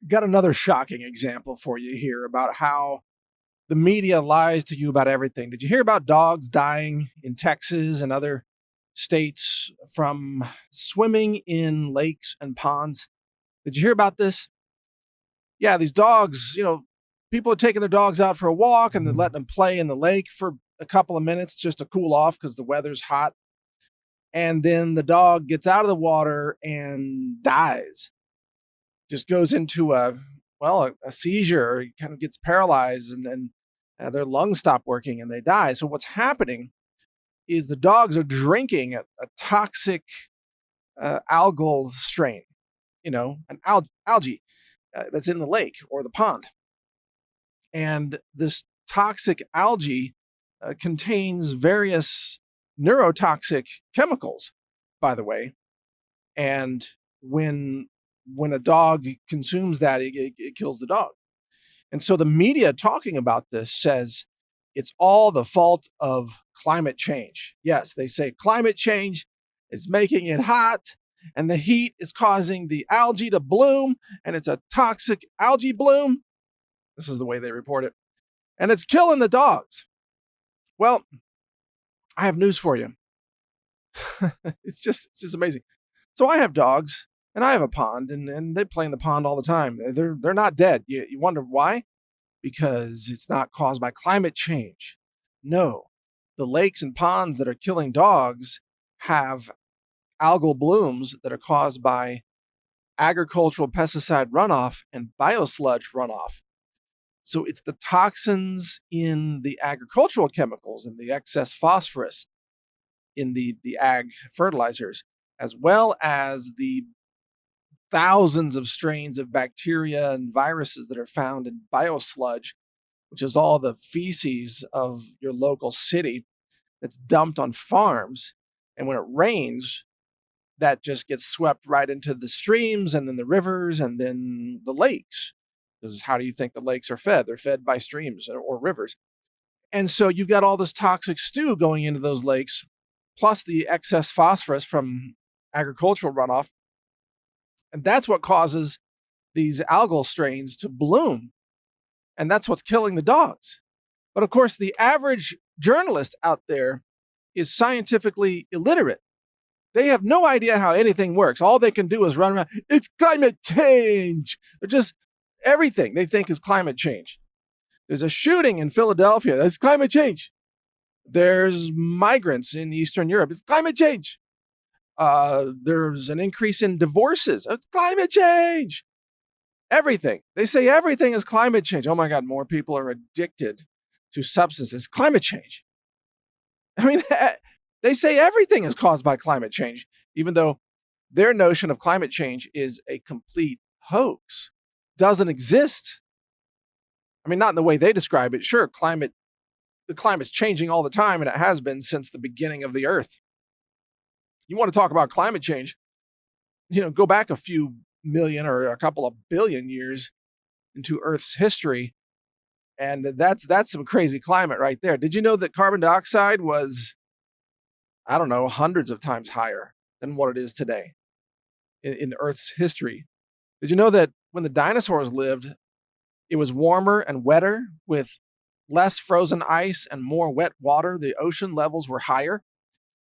Got another shocking example for you here about how the media lies to you about everything. Did you hear about dogs dying in Texas and other states from swimming in lakes and ponds? Did you hear about this? Yeah, these dogs, people are taking their dogs out for a walk and they're letting them play in the lake for a couple of minutes just to cool off because the weather's hot. And then the dog gets out of the water and dies. Just goes into a seizure, or kind of gets paralyzed, and then their lungs stop working and they die. So what's happening is the dogs are drinking a toxic algal strain, an algae that's in the lake or the pond. And this toxic algae contains various neurotoxic chemicals, by the way. And when a dog consumes that, it kills the dog. And so the media talking about this says it's all the fault of climate change. Yes, they say climate change is making it hot, and the heat is causing the algae to bloom, and it's a toxic algae bloom. This is the way they report it. And it's killing the dogs. Well, I have news for you. It's just amazing. So I have dogs, and I have a pond, and they play in the pond all the time. They're not dead. You wonder why? Because it's not caused by climate change. No, the lakes and ponds that are killing dogs have algal blooms that are caused by agricultural pesticide runoff and biosludge runoff. So it's the toxins in the agricultural chemicals and the excess phosphorus in the ag fertilizers, as well as the thousands of strains of bacteria and viruses that are found in biosludge, which is all the feces of your local city that's dumped on farms. And when it rains, that just gets swept right into the streams and then the rivers and then the lakes. This is how do you think the lakes are fed? They're fed by streams or rivers. And so you've got all this toxic stew going into those lakes, plus the excess phosphorus from agricultural runoff. And that's what causes these algal strains to bloom. And that's what's killing the dogs. But of course, the average journalist out there is scientifically illiterate. They have no idea how anything works. All they can do is run around. It's climate change. They're just everything they think is climate change. There's a shooting in Philadelphia. It's climate change. There's migrants in Eastern Europe. It's climate change. There's an increase in divorces. It's climate change. Everything. They say everything is climate change. Oh my God, more people are addicted to substances. Climate change. I mean, they say everything is caused by climate change, even though their notion of climate change is a complete hoax. Doesn't exist. I mean, not in the way they describe it. Sure, the climate's changing all the time, and it has been since the beginning of the earth. You want to talk about climate change, go back a few million or a couple of billion years into Earth's history, and that's some crazy climate right there. Did you know that carbon dioxide was, I don't know, hundreds of times higher than what it is today in Earth's history? Did you know that when the dinosaurs lived, it was warmer and wetter with less frozen ice and more wet water? The ocean levels were higher.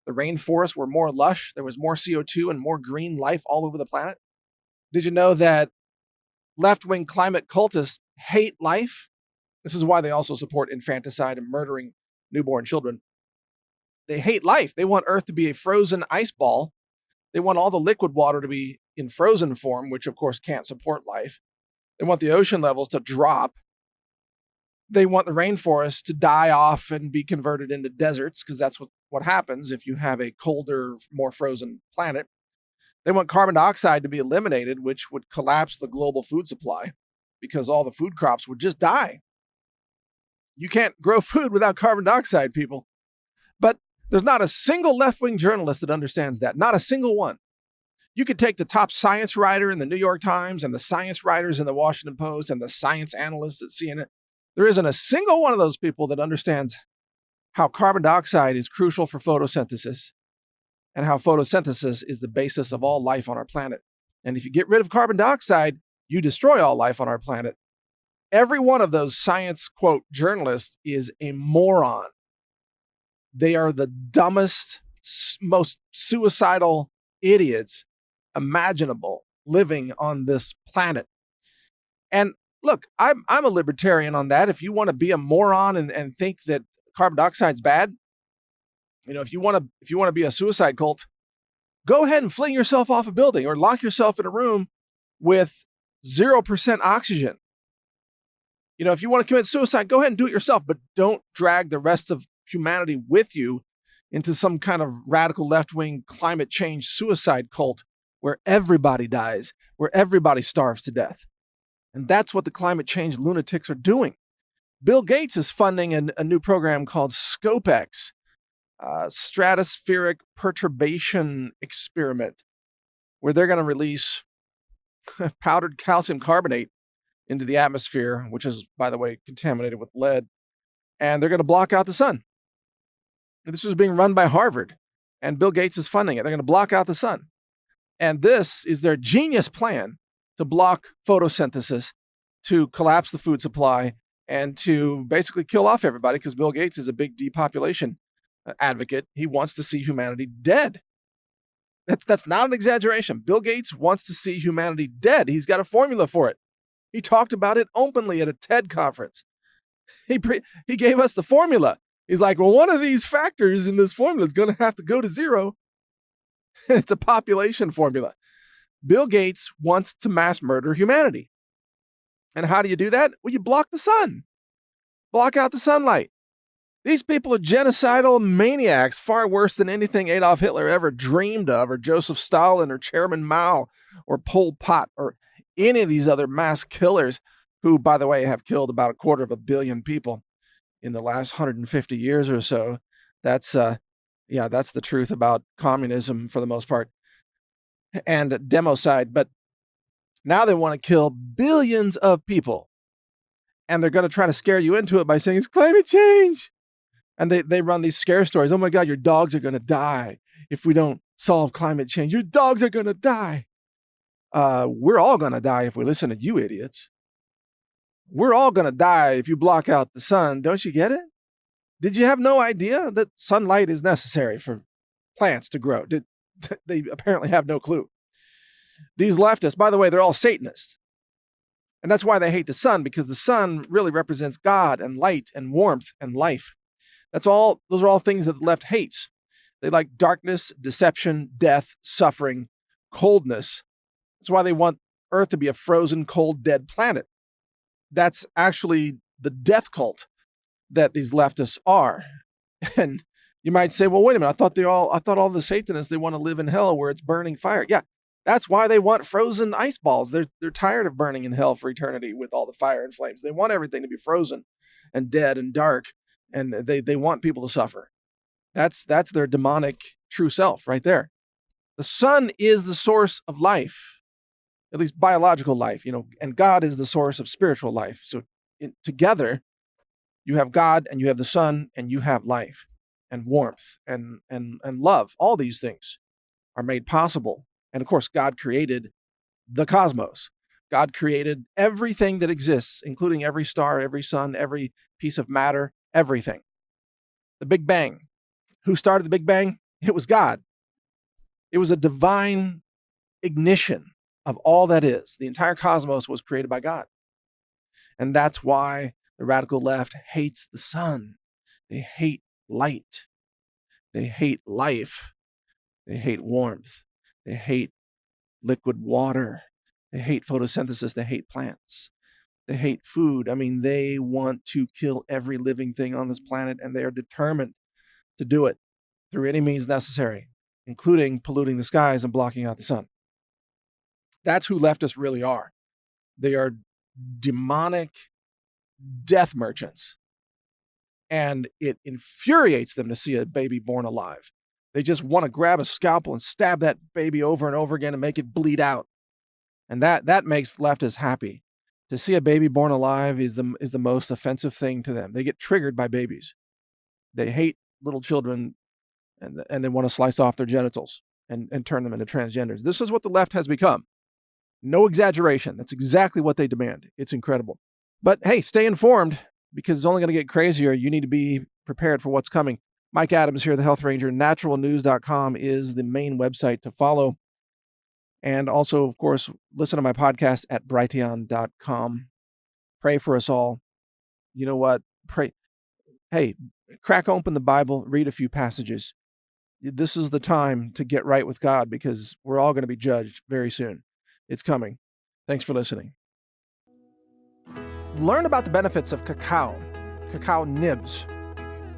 The rainforests were more lush. There was more CO2 and more green life all over the planet. Did you know that left-wing climate cultists hate life? This is why they also support infanticide and murdering newborn children. They hate life. They want Earth to be a frozen ice ball. They want all the liquid water to be in frozen form, which of course can't support life. They want the ocean levels to drop. They want the rainforest to die off and be converted into deserts, because that's what happens if you have a colder, more frozen planet. They want carbon dioxide to be eliminated, which would collapse the global food supply because all the food crops would just die. You can't grow food without carbon dioxide, people. But there's not a single left-wing journalist that understands that. Not a single one. You could take the top science writer in the New York Times and the science writers in the Washington Post and the science analysts at CNN. There isn't a single one of those people that understands how carbon dioxide is crucial for photosynthesis and how photosynthesis is the basis of all life on our planet. And if you get rid of carbon dioxide, you destroy all life on our planet. Every one of those science quote journalists is a moron. They are the dumbest, most suicidal idiots imaginable living on this planet. And look, I'm a libertarian on that. If you want to be a moron and think that carbon dioxide's bad, if you want to be a suicide cult, go ahead and fling yourself off a building or lock yourself in a room with 0% oxygen. If you want to commit suicide, go ahead and do it yourself, but don't drag the rest of humanity with you into some kind of radical left-wing climate change suicide cult where everybody dies, where everybody starves to death. And that's what the climate change lunatics are doing. Bill Gates is funding a new program called ScopeX, Stratospheric Perturbation Experiment, where they're going to release powdered calcium carbonate into the atmosphere, which is, by the way, contaminated with lead, and they're going to block out the sun. This is being run by Harvard, and Bill Gates is funding it. They're going to block out the sun. And this is their genius plan to block photosynthesis, to collapse the food supply, and to basically kill off everybody, because Bill Gates is a big depopulation advocate. He wants to see humanity dead. That's not an exaggeration. Bill Gates wants to see humanity dead. He's got a formula for it. He talked about it openly at a TED conference. He gave us the formula. He's like, well, one of these factors in this formula is going to have to go to zero. It's a population formula. Bill Gates wants to mass murder humanity. And how do you do that? Well, you block the sun. Block out the sunlight. These people are genocidal maniacs, far worse than anything Adolf Hitler ever dreamed of, or Joseph Stalin, or Chairman Mao, or Pol Pot, or any of these other mass killers who, by the way, have killed about 250 million people in the last 150 years or so. That's the truth about communism for the most part, and democide. But now they want to kill billions of people, and they're going to try to scare you into it by saying it's climate change. And they run these scare stories. Oh my God, your dogs are going to die if we don't solve climate change. Your dogs are going to die. We're all going to die if we listen to you idiots. We're all going to die if you block out the sun. Don't you get it? Did you have no idea that sunlight is necessary for plants to grow? They apparently have no clue. These leftists, by the way, they're all Satanists. And that's why they hate the sun, because the sun really represents God and light and warmth and life. Those are all things that the left hates. They like darkness, deception, death, suffering, coldness. That's why they want Earth to be a frozen, cold, dead planet. That's actually the death cult that these leftists are. And you might say, well, wait a minute, I thought all the Satanists, they want to live in hell where it's burning fire. Yeah, that's why they want frozen ice balls. They're tired of burning in hell for eternity with all the fire and flames. They want everything to be frozen and dead and dark. And they want people to suffer. That's their demonic true self right there. The sun is the source of life, at least biological life, and God is the source of spiritual life. So together, you have God and you have the sun and you have life and warmth and love. All these things are made possible. And of course, God created the cosmos. God created everything that exists, including every star, every sun, every piece of matter, everything. The Big Bang. Who started the Big Bang? It was God. It was a divine ignition of all that is. The entire cosmos was created by God. And that's why the radical left hates the sun. They hate light. They hate life. They hate warmth. They hate liquid water. They hate photosynthesis. They hate plants. They hate food. I mean, they want to kill every living thing on this planet, and they are determined to do it through any means necessary, including polluting the skies and blocking out the sun. That's who leftists really are. They are demonic death merchants, and it infuriates them to see a baby born alive. They just want to grab a scalpel and stab that baby over and over again and make it bleed out. And that makes leftists happy. To see a baby born alive is the most offensive thing to them. They get triggered by babies. They hate little children, and they want to slice off their genitals and turn them into transgenders. This is what the left has become. No exaggeration. That's exactly what they demand. It's incredible. But hey, stay informed because it's only going to get crazier. You need to be prepared for what's coming. Mike Adams here, the Health Ranger. NaturalNews.com is the main website to follow. And also, of course, listen to my podcast at brighteon.com. Pray for us all. You know what? Pray. Hey, crack open the Bible, read a few passages. This is the time to get right with God because we're all going to be judged very soon. It's coming. Thanks for listening. Learn about the benefits of cacao nibs.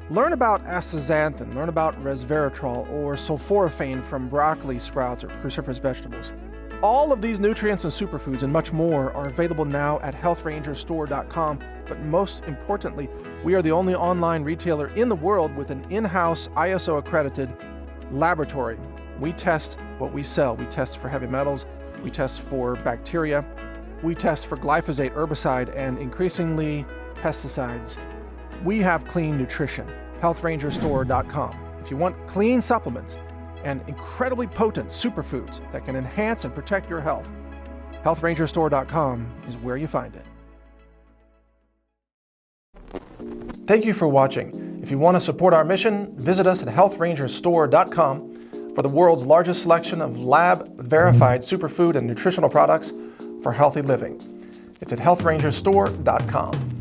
Learn about astaxanthin, learn about resveratrol or sulforaphane from broccoli sprouts or cruciferous vegetables. All of these nutrients and superfoods and much more are available now at healthrangerstore.com, but most importantly, we are the only online retailer in the world with an in-house ISO-accredited laboratory. We test what we sell. We test for heavy metals, we test for bacteria, we test for glyphosate, herbicide, and increasingly pesticides. We have clean nutrition. healthrangerstore.com. If you want clean supplements and incredibly potent superfoods that can enhance and protect your health, healthrangerstore.com is where you find it. Thank you for watching. If you want to support our mission, visit us at healthrangerstore.com for the world's largest selection of lab-verified superfood and nutritional products for healthy living. It's at healthrangerstore.com.